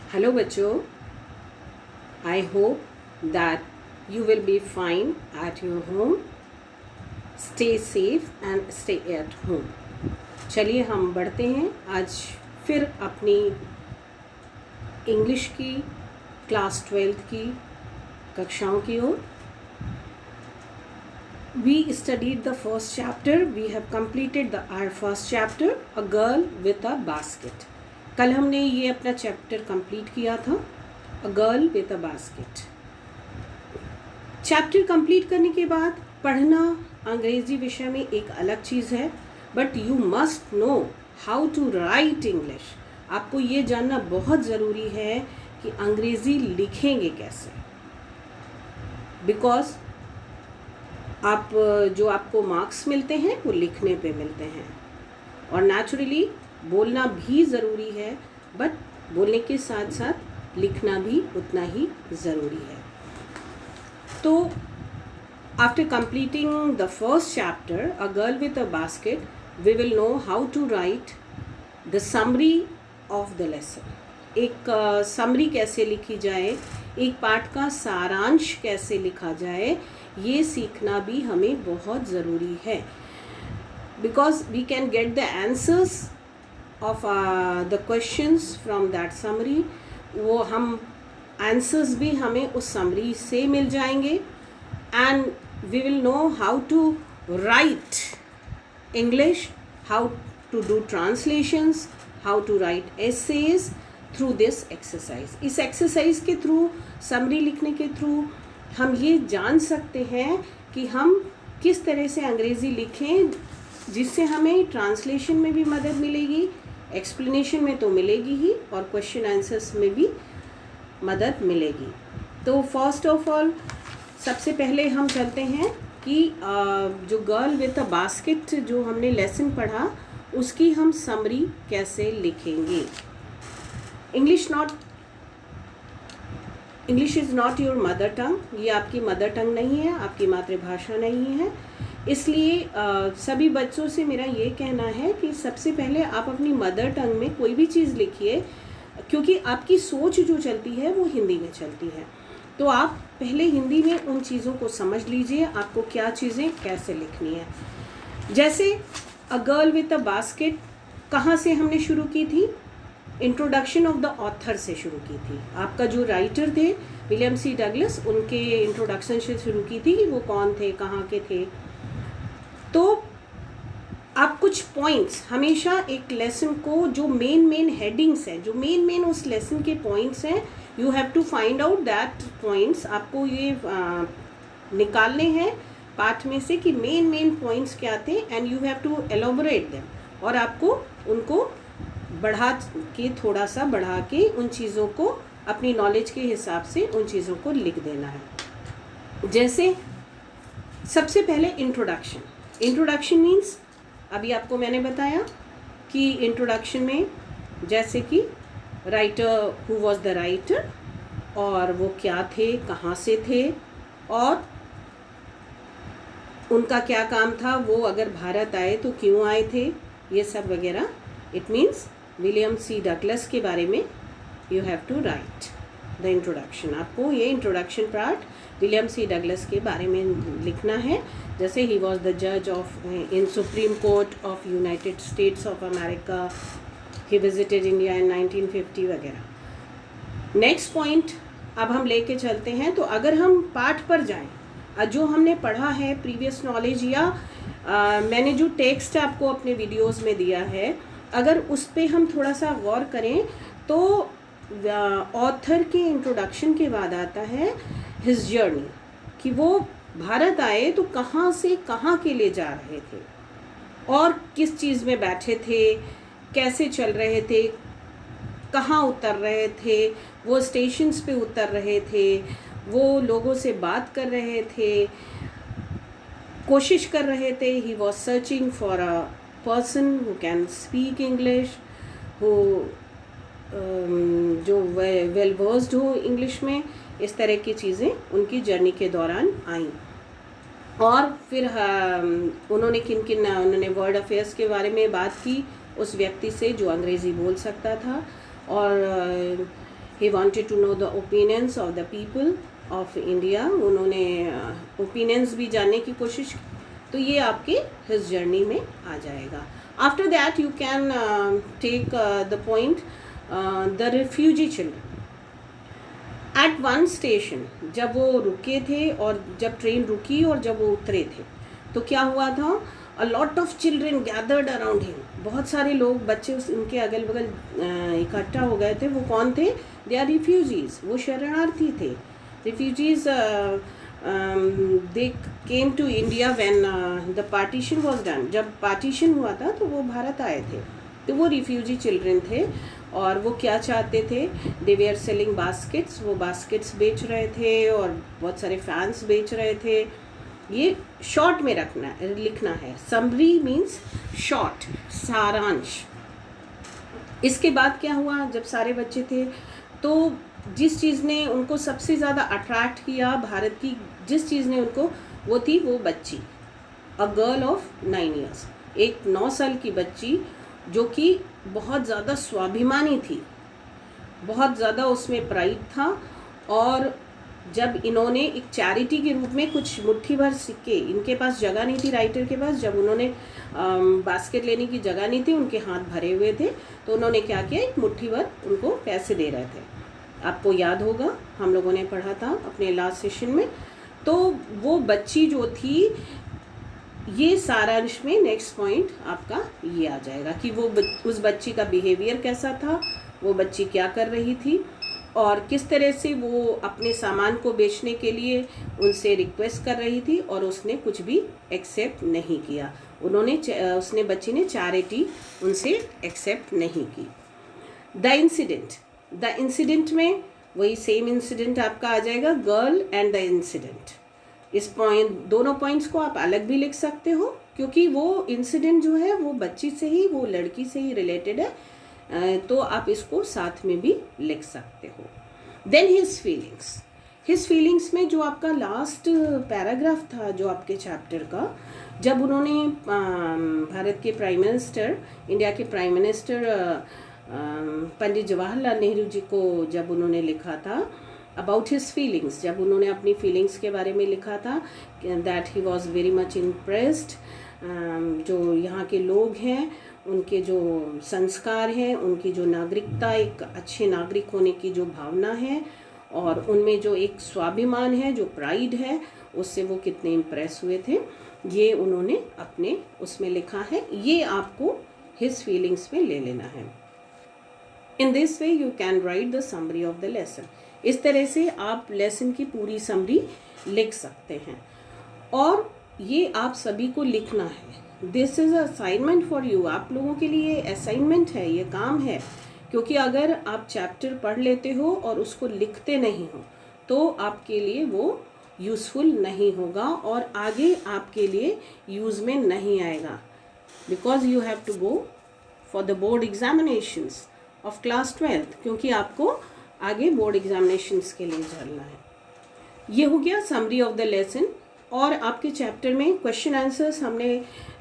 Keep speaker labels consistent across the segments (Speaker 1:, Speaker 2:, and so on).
Speaker 1: Hello बच्चों, I hope that you will be fine at your home. Stay safe and stay at home. चलिए हम बढ़ते हैं आज फिर अपनी इंग्लिश की क्लास 12th की कक्षाओं की ओर. We studied the first chapter. We have completed our first chapter, A Girl with a Basket. कल हमने ये अपना चैप्टर कंप्लीट किया था, अ girl with a basket. Chapter complete करने के बाद पढ़ना अंग्रेज़ी विषय में एक अलग चीज़ है, but you must know how to write English. आपको ये जानना बहुत ज़रूरी है कि अंग्रेज़ी लिखेंगे कैसे, बिकॉज आप जो आपको मार्क्स मिलते हैं वो लिखने पे मिलते हैं, और नेचुरली बोलना भी ज़रूरी है, बट बोलने के साथ साथ लिखना भी उतना ही ज़रूरी है. तो after completing the first chapter a girl with a basket, we will know how to write the summary of the lesson. एक समरी कैसे लिखी जाए, एक पाठ का सारांश कैसे लिखा जाए, ये सीखना भी हमें बहुत ज़रूरी है, because we can get the answers of the questions from that summary. वो हम answers भी हमें उस summary से मिल जाएंगे, and we will know how to write English, how to do translations, how to write essays through this exercise. इस exercise के through, summary लिखने के through हम ये जान सकते हैं कि हम किस तरह से अंग्रेज़ी लिखें, जिससे हमें ट्रांसलेशन में भी मदद मिलेगी, एक्सप्लेनेशन में तो मिलेगी ही, और क्वेश्चन आंसर्स में भी मदद मिलेगी. तो फर्स्ट ऑफ ऑल सबसे पहले हम चलते हैं कि जो गर्ल विद अ बास्केट जो हमने लेसन पढ़ा, उसकी हम समरी कैसे लिखेंगे. English is not your mother tongue. ये आपकी मदर टंग नहीं है, आपकी मातृभाषा नहीं है. इसलिए सभी बच्चों से मेरा ये कहना है कि सबसे पहले आप अपनी मदर टंग में कोई भी चीज़ लिखिए, क्योंकि आपकी सोच जो चलती है वो हिंदी में चलती है. तो आप पहले हिंदी में उन चीज़ों को समझ लीजिए, आपको क्या चीज़ें कैसे लिखनी है. जैसे अ गर्ल विद अ बास्केट कहाँ से हमने शुरू की थी, इंट्रोडक्शन ऑफ द ऑथर से शुरू की थी. आपका जो राइटर थे विलियम सी डगलस, उनके इंट्रोडक्शन से शुरू की थी कि वो कौन थे, कहाँ के थे. तो आप कुछ पॉइंट्स हमेशा एक लेसन को, जो मेन हेडिंग्स हैं, जो मेन उस लेसन के पॉइंट्स हैं, you have to find out that points. आपको ये निकालने हैं पाठ में से कि मेन पॉइंट्स क्या थे, and you have to elaborate them, और आपको उनको थोड़ा सा बढ़ा के उन चीज़ों को अपनी नॉलेज के हिसाब से उन चीज़ों को लिख देना है. जैसे सबसे पहले इंट्रोडक्शन मीन्स, अभी आपको मैंने बताया कि इंट्रोडक्शन में जैसे कि writer, who was the writer, और वो क्या थे, कहाँ से थे, और उनका क्या काम था, वो अगर भारत आए तो क्यों आए थे, ये सब वगैरह. It means William C Douglas के बारे में you have to write the introduction. आपको ये introduction part William C Douglas के बारे में लिखना है. जैसे ही वॉज द जज of in supreme court of United States of America, he visited India in 1950 वगैरह. नेक्स्ट पॉइंट अब हम लेके चलते हैं. तो अगर हम पाठ पर जाएं, जो हमने पढ़ा है प्रीवियस नॉलेज, या मैंने जो टेक्स्ट आपको अपने वीडियोस में दिया है, अगर उस पर हम थोड़ा सा गौर करें तो ऑथर के इंट्रोडक्शन के बाद आता है हिज जर्नी, कि वो भारत आए तो कहाँ से कहाँ के लिए जा रहे थे, और किस चीज़ में बैठे थे, कैसे चल रहे थे, कहाँ उतर रहे थे, वो स्टेशंस पे उतर रहे थे, वो लोगों से बात कर रहे थे, कोशिश कर रहे थे. He was searching for a person who can speak English, who जो वेल वर्स्ड हो इंग्लिश में. इस तरह की चीज़ें उनकी जर्नी के दौरान आई. और फिर उन्होंने उन्होंने वर्ल्ड अफेयर्स के बारे में बात की उस व्यक्ति से जो अंग्रेज़ी बोल सकता था, और he wanted to know the opinions of the people of India, उन्होंने ओपिनियंस भी जानने की कोशिश की। तो ये आपके हिज जर्नी में आ जाएगा। After that you can take the point the refugee children. At one station, जब वो रुके थे और जब ट्रेन रुकी और जब वो उतरे थे तो क्या हुआ था, a lot of children gathered around him, बहुत सारे लोग बच्चे उनके अगल बगल इकट्ठा हो गए थे। वो कौन थे? दे आर रिफ्यूजीज, वो शरणार्थी थे। Refugees they came to India when the partition was done, जब पार्टीशन हुआ था तो वो भारत आए थे। तो वो रिफ्यूजी चिल्ड्रेन थे और वो क्या चाहते थे, दे वे आर सेलिंग बास्केट्स, वो बास्केट्स बेच रहे थे और बहुत सारे फैंस बेच रहे थे। ये शॉर्ट में लिखना है। समरी मीन्स शॉर्ट, सारांश। इसके बाद क्या हुआ, जब सारे बच्चे थे तो जिस चीज़ ने उनको सबसे ज़्यादा अट्रैक्ट किया भारत की, जिस चीज़ ने उनको, वो थी वो बच्ची, अ गर्ल ऑफ 9 years, एक 9 साल की बच्ची जो कि बहुत ज़्यादा स्वाभिमानी थी, बहुत ज़्यादा उसमें प्राइड था। और जब इन्होंने एक चैरिटी के रूप में कुछ मुट्ठी भर सिक्के, इनके पास जगह नहीं थी राइटर के पास, जब उन्होंने बास्केट लेने की जगह नहीं थी, उनके हाथ भरे हुए थे, तो उन्होंने क्या किया, एक मुट्ठी भर उनको पैसे दे रहे थे। आपको याद होगा, हम लोगों ने पढ़ा था अपने लास्ट सेशन में। तो वो बच्ची जो थी, ये सारांश में नेक्स्ट पॉइंट आपका ये आ जाएगा कि वो उस बच्ची का बिहेवियर कैसा था, वो बच्ची क्या कर रही थी और किस तरह से वो अपने सामान को बेचने के लिए उनसे रिक्वेस्ट कर रही थी और उसने कुछ भी एक्सेप्ट नहीं किया। उसने बच्ची ने चैरिटी उनसे एक्सेप्ट नहीं की। द इंसिडेंट में वही सेम इंसिडेंट आपका आ जाएगा, गर्ल एंड द इंसिडेंट। इस दोनों पॉइंट्स को आप अलग भी लिख सकते हो क्योंकि वो इंसिडेंट जो है वो बच्ची से ही, वो लड़की से ही रिलेटेड है, तो आप इसको साथ में भी लिख सकते हो। देन हिज फीलिंग्स में जो आपका लास्ट पैराग्राफ था जो आपके चैप्टर का, जब उन्होंने भारत के प्राइम मिनिस्टर, इंडिया के प्राइम मिनिस्टर पंडित जवाहरलाल नेहरू जी को जब उन्होंने लिखा था अबाउट हिज फीलिंग्स, जब उन्होंने अपनी फीलिंग्स के बारे में लिखा था that he was very much impressed, जो यहाँ के लोग हैं उनके जो संस्कार हैं, उनकी जो नागरिकता, एक अच्छे नागरिक होने की जो भावना है और उनमें जो एक स्वाभिमान है, जो प्राइड है, उससे वो कितने इम्प्रेस हुए थे, ये उन्होंने अपने उसमें लिखा है। ये आपको हिज फीलिंग्स में ले लेना है। In this way you can write the summary of the lesson. इस तरह से आप लेसन की पूरी समरी लिख सकते हैं और ये आप सभी को लिखना है। This is assignment for you, आप लोगों के लिए असाइनमेंट है, ये काम है, क्योंकि अगर आप चैप्टर पढ़ लेते हो और उसको लिखते नहीं हो तो आपके लिए वो यूज़फुल नहीं होगा और आगे आपके लिए यूज़ में नहीं आएगा, because you have to go for the board examinations of class 12th, क्योंकि आपको आगे बोर्ड एग्जामिनेशंस के लिए चलना है। ये हो गया समरी ऑफ द लेसन। और आपके चैप्टर में क्वेश्चन आंसर्स हमने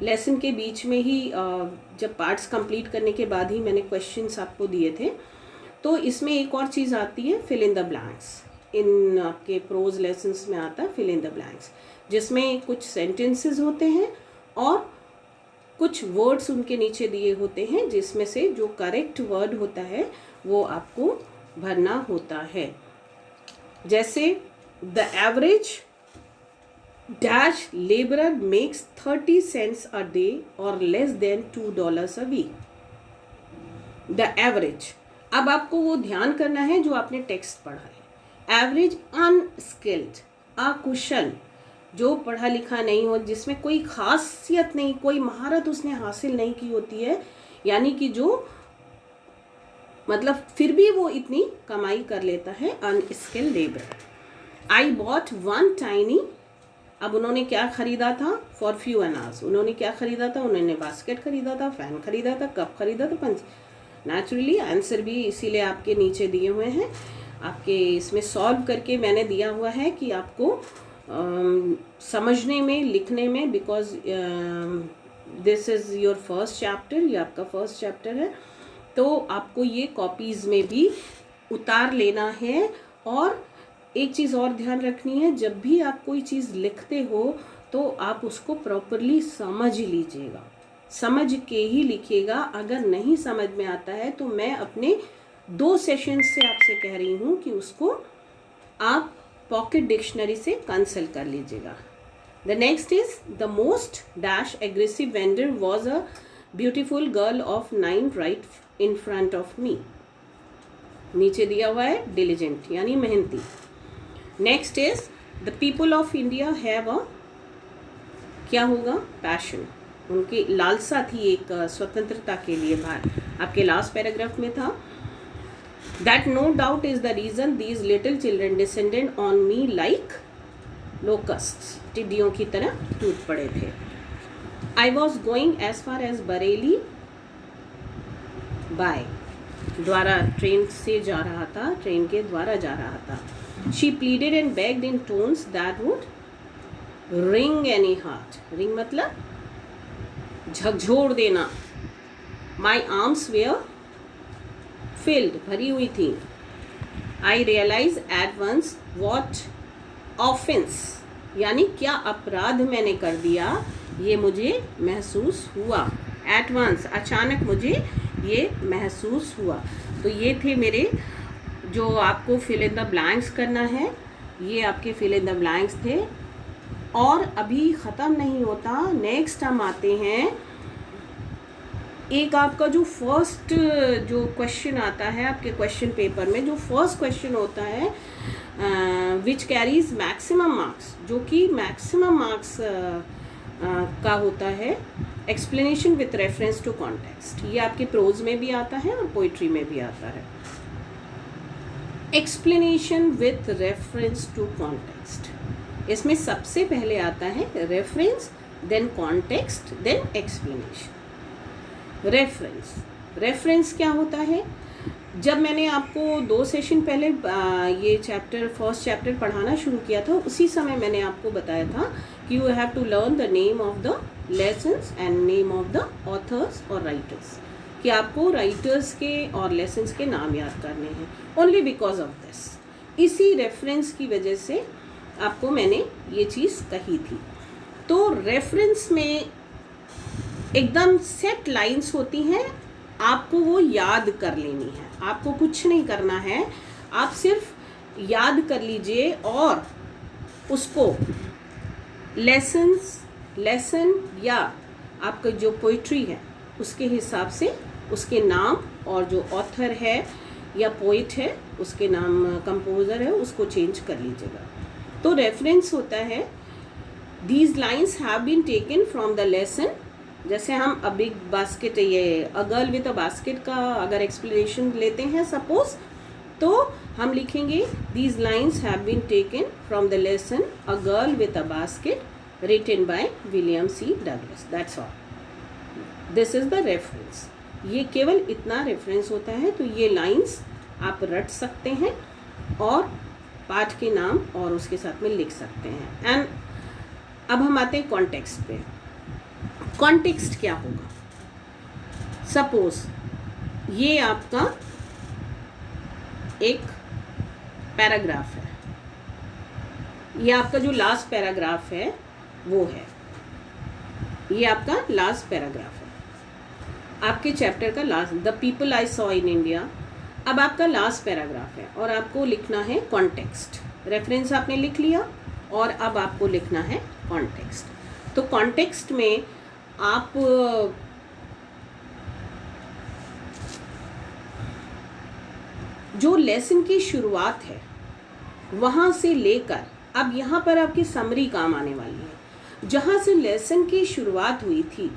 Speaker 1: लेसन के बीच में ही, जब पार्ट्स कंप्लीट करने के बाद ही मैंने क्वेश्चंस आपको दिए थे। तो इसमें एक और चीज़ आती है फिल इन द ब्लैंक्स। इन आपके प्रोज लेसन्स में आता है फिल इन द ब्लैंक्स, जिसमें कुछ सेंटेंसेस होते हैं और कुछ वर्ड्स उनके नीचे दिए होते हैं, जिसमें से जो करेक्ट वर्ड होता है वो आपको भरना होता है। जैसे the average dash labourer makes 30 cents a day or less than $2 a week. The average, अब आपको वो ध्यान करना है जो आपने टेक्स्ट पढ़ा है। एवरेज अनस्किल्ड, अकुशल, जो पढ़ा लिखा नहीं हो, जिसमें कोई खासियत नहीं, कोई महारत उसने हासिल नहीं की होती है, यानी कि जो मतलब फिर भी वो इतनी कमाई कर लेता है, unskilled labour. I bought one tiny, अब उन्होंने क्या खरीदा था, फॉर फ्यू अनार्स, उन्होंने क्या खरीदा था, उन्होंने बास्केट खरीदा था, फैन खरीदा था, कप खरीदा था, पंच। नेचुरली आंसर भी इसीलिए आपके नीचे दिए हुए हैं, आपके इसमें सॉल्व करके मैंने दिया हुआ है कि आपको समझने में, लिखने में, because this is your first chapter, ये आपका फर्स्ट चैप्टर है, तो आपको ये कॉपीज़ में भी उतार लेना है। और एक चीज़ और ध्यान रखनी है, जब भी आप कोई चीज़ लिखते हो तो आप उसको प्रॉपरली समझ लीजिएगा, समझ के ही लिखिएगा। अगर नहीं समझ में आता है तो मैं अपने 2 सेशन से आपसे कह रही हूँ कि उसको आप पॉकेट डिक्शनरी से कंसल्ट कर लीजिएगा। The next is the most dash aggressive vendor was a beautiful girl of 9 right in front of me. नीचे दिया हुआ है डिलीजेंट यानी मेहनती। Next is the people of India have a, क्या होगा, पैशन, उनकी लालसा थी एक स्वतंत्रता के लिए। आपके लास्ट पैराग्राफ में था that no doubt is the reason these little children descended on me like locusts, टिड्डियों की तरह टूट पड़े थे। I was going as far as Bareilly by, द्वारा ट्रेन से जा रहा था, ट्रेन के द्वारा जा रहा था। She pleaded and begged in tones that would ring any heart, ring मतलब झकझोर देना। माई आर्म्स वेयर फिल्ड, भरी हुई थी। I realise at once what offence, यानी क्या अपराध मैंने कर दिया, ये मुझे महसूस हुआ। एट वंस, अचानक मुझे ये महसूस हुआ। तो ये थे मेरे, जो आपको फिल इन द ब्लैंक्स करना है, ये आपके फिल इन द ब्लैंक्स थे। और अभी ख़त्म नहीं होता, नेक्स्ट हम आते हैं, एक आपका जो फर्स्ट जो क्वेश्चन आता है आपके क्वेश्चन पेपर में, जो फर्स्ट क्वेश्चन होता है विच कैरीज मैक्सिमम मार्क्स, जो कि मैक्सिमम मार्क्स का होता है, explanation with reference to context. ये आपके प्रोज में भी आता है और पोइट्री में भी आता है। Explanation with reference to context, इसमें सबसे पहले आता है reference, then context, then explanation. Reference, reference क्या होता है, जब मैंने आपको 2 सेशन पहले ये फर्स्ट चैप्टर पढ़ाना शुरू किया था, उसी समय मैंने आपको बताया था कि you have to learn the name of the lessons and name of the authors और राइटर्स, कि आपको राइटर्स के और लेसन्स के नाम याद करने हैं। ओनली बिकॉज ऑफ दिस, इसी रेफरेंस की वजह से आपको मैंने ये चीज़ कही थी। तो रेफरेंस में एकदम सेट लाइंस होती हैं, आपको वो याद कर लेनी है, आपको कुछ नहीं करना है, आप सिर्फ याद कर लीजिए और उसको लेसन या आपका जो पोइट्री है उसके हिसाब से उसके नाम और जो ऑथर है या पोइट है उसके नाम, कंपोज़र है, उसको चेंज कर लीजिएगा। तो रेफरेंस होता है these lines have been taken from the lesson. जैसे हम अ बिग बास्केट, ये a girl with a basket का अगर एक्सप्लेनेशन लेते हैं सपोज, तो हम लिखेंगे these lines have been taken from the lesson a girl with a basket written by William C Douglas, that's all, this is the reference. ये केवल इतना रेफरेंस होता है। तो ये लाइन्स आप रट सकते हैं और पाठ के नाम और उसके साथ में लिख सकते हैं। एंड अब हम आते हैं कॉन्टेक्स्ट पे। कॉन्टेक्स्ट क्या होगा, सपोज ये आपका एक पैराग्राफ है, ये आपका जो लास्ट पैराग्राफ है वो है, ये आपका लास्ट पैराग्राफ है आपके चैप्टर का last, the people I saw in India. अब आपका लास्ट पैराग्राफ है और आपको लिखना है कॉन्टेक्स्ट। रेफरेंस आपने लिख लिया और अब आपको लिखना है कॉन्टेक्स्ट। तो कॉन्टेक्स्ट में आप जो लेसन की शुरुआत है वहाँ से लेकर अब यहाँ पर आपकी समरी काम आने वाली है। जहाँ से लेसन की शुरुआत हुई थी,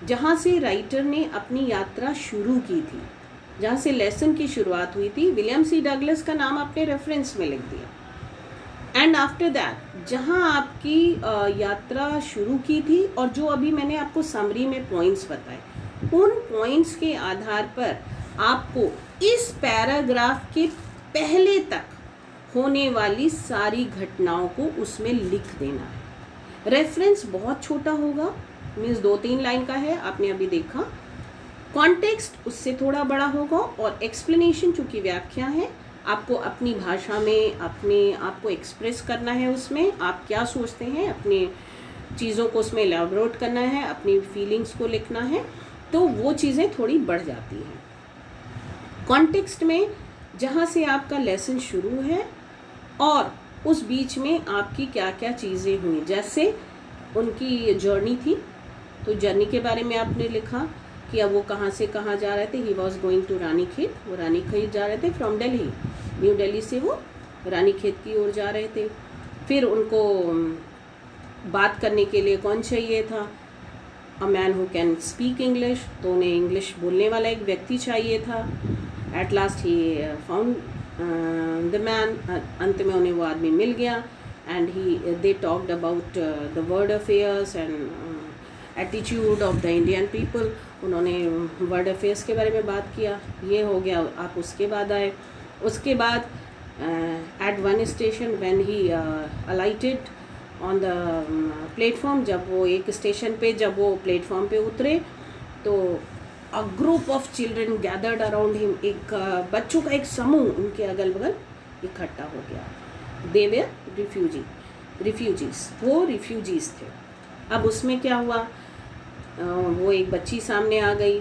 Speaker 1: जहाँ से राइटर ने अपनी यात्रा शुरू की थी, जहाँ से लेसन की शुरुआत हुई थी, विलियम सी डगलस का नाम आपने रेफरेंस में लिख दिया। एंड आफ्टर दैट जहाँ आपकी यात्रा शुरू की थी और जो अभी मैंने आपको समरी में पॉइंट्स बताए, उन पॉइंट्स के आधार पर आपको इस पैराग्राफ के पहले तक होने वाली सारी घटनाओं को उसमें लिख देना है। रेफरेंस बहुत छोटा होगा, मीन्स 2-3 लाइन का है, आपने अभी देखा। कॉन्टेक्स्ट उससे थोड़ा बड़ा होगा और एक्सप्लेनेशन चूँकि व्याख्या है आपको अपनी भाषा में अपने आप को एक्सप्रेस करना है, उसमें आप क्या सोचते हैं, अपने चीज़ों को उसमें एलैबोरेट करना है, अपनी फीलिंग्स को लिखना है, तो वो चीज़ें थोड़ी बढ़ जाती हैं। कॉन्टेक्स्ट में जहाँ से आपका लेसन शुरू है और उस बीच में आपकी क्या क्या चीज़ें हुई, जैसे उनकी जर्नी थी, तो जर्नी के बारे में आपने लिखा कि अब वो कहाँ से कहाँ जा रहे थे। He was going to Ranikhet, वो रानीखेत जा रहे थे फ्रॉम दिल्ली, न्यू दिल्ली से वो रानीखेत की ओर जा रहे थे। फिर उनको बात करने के लिए कौन चाहिए था, a man who can speak English, तो उन्हें इंग्लिश बोलने वाला एक व्यक्ति चाहिए था। At last he found the man, अंत में उन्हें वो आदमी मिल गया। And they talked about the world affairs and attitude of the Indian people, उन्होंने वर्ल्ड अफेयर्स के बारे में बात किया। ये हो गया। आप उसके बाद आए, उसके बाद at one station when he alighted on the platform, जब वो एक स्टेशन पे जब वो प्लेटफॉर्म पे उतरे तो a group of children gathered around him, एक बच्चों का एक समूह उनके अगल बगल इकट्ठा हो गया। दे वेर रिफ्यूजीज, वो रिफ्यूजीज थे। अब उसमें क्या हुआ, वो एक बच्ची सामने आ गई,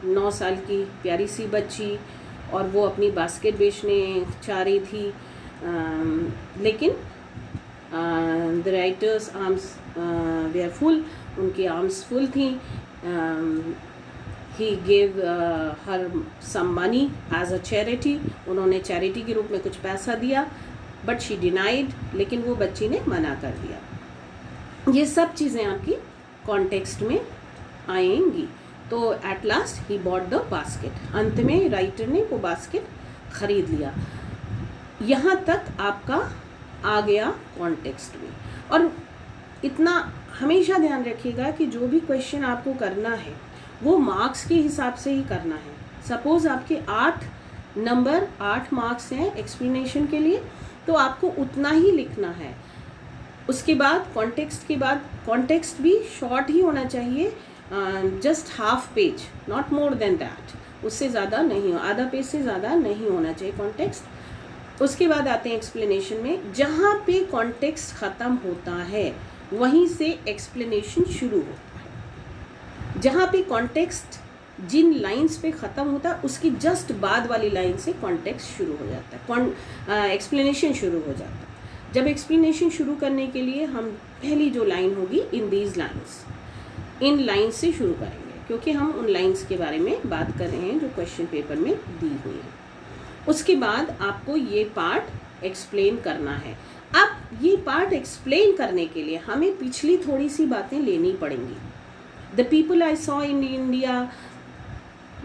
Speaker 1: 9 साल की प्यारी सी बच्ची, और वो अपनी बास्केट बेचने चाह रही थी, लेकिन the writer's arms were full, उनकी आर्म्स फुल थी। He gave her some money as a charity, उन्होंने चैरिटी के रूप में कुछ पैसा दिया, बट शी डिनाइड, लेकिन वो बच्ची ने मना कर दिया। ये सब चीज़ें आपकी कॉन्टेक्स्ट में आएंगी। तो at last he bought the basket, अंत में राइटर ने वो बास्केट खरीद लिया। यहाँ तक आपका आ गया कॉन्टेक्स्ट में। और इतना हमेशा ध्यान रखिएगा कि जो भी क्वेश्चन आपको करना है वो मार्क्स के हिसाब से ही करना है। सपोज़ आपके 8 मार्क्स हैं एक्सप्लेनेशन के लिए, तो आपको उतना ही लिखना है। उसके बाद कॉन्टेक्स्ट के बाद, कॉन्टेक्स्ट भी शॉर्ट ही होना चाहिए, just half page, not more than that, उससे ज़्यादा नहीं हो, आधा पेज से ज़्यादा नहीं होना चाहिए कॉन्टेक्स्ट। उसके बाद आते हैं एक्सप्लेनेशन में। जहाँ पे कॉन्टेक्स्ट ख़त्म होता है वहीं से एक्सप्लेनेशन शुरू होता है। जहाँ पे कॉन्टेक्स्ट जिन लाइंस पे ख़त्म होता है उसकी जस्ट बाद वाली लाइन से कॉन्टेक्स्ट शुरू हो जाता है, एक्सप्लेनेशन शुरू हो जाता है। जब एक्सप्लेनेशन शुरू करने के लिए हम पहली जो लाइन होगी, in these lines, in lines से शुरू करेंगे, क्योंकि हम उन लाइन्स के बारे में बात कर रहे हैं जो क्वेश्चन पेपर में दी हुई है। उसके बाद आपको ये पार्ट एक्सप्लेन करना है। अब ये पार्ट एक्सप्लेन करने के लिए हमें पिछली थोड़ी सी बातें लेनी पड़ेंगी। The people I saw in India,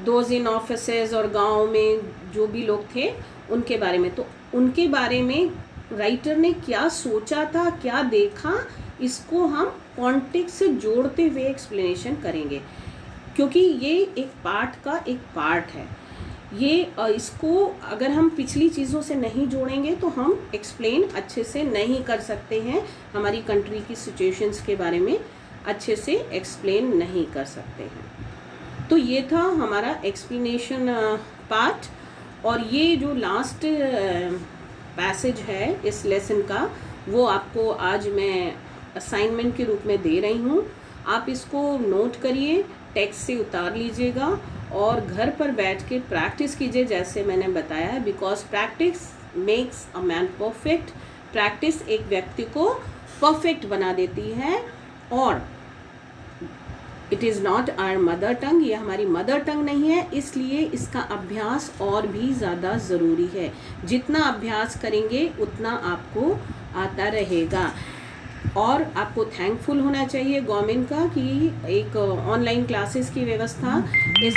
Speaker 1: those in offices, और गाँव में जो भी लोग थे उनके बारे में, तो उनके बारे में राइटर ने क्या सोचा था, क्या देखा, इसको हम कॉन्टेक्स्ट से जोड़ते हुए एक्सप्लेनेशन करेंगे, क्योंकि ये एक पार्ट का एक पार्ट है। ये इसको अगर हम पिछली चीज़ों से नहीं जोड़ेंगे तो हम एक्सप्लेन अच्छे से नहीं कर सकते हैं, हमारी कंट्री की सिचुएशंस के बारे में अच्छे से एक्सप्लेन नहीं कर सकते हैं। तो ये था हमारा एक्सप्लेनेशन पार्ट। और ये जो लास्ट पैसेज है इस लेसन का, वो आपको आज मैं असाइनमेंट के रूप में दे रही हूँ। आप इसको नोट करिए, टेक्स्ट से उतार लीजिएगा और घर पर बैठ के प्रैक्टिस कीजिए जैसे मैंने बताया है। Because practice makes a man perfect, practice एक व्यक्ति को परफेक्ट बना देती है। और it is not our mother tongue, ये हमारी मदर टंग नहीं है, इसलिए इसका अभ्यास और भी ज़्यादा ज़रूरी है। जितना अभ्यास करेंगे उतना आपको आता रहेगा। और आपको थैंकफुल होना चाहिए गवर्नमेंट का कि एक ऑनलाइन क्लासेस की व्यवस्था इस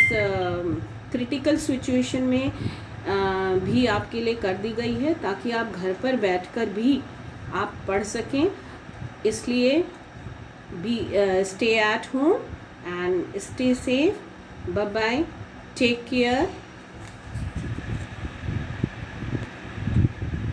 Speaker 1: क्रिटिकल सिचुएशन में भी आपके लिए कर दी गई है, ताकि आप घर पर बैठकर भी आप पढ़ सकें। इसलिए be stay at home and stay safe. Bye bye, take care.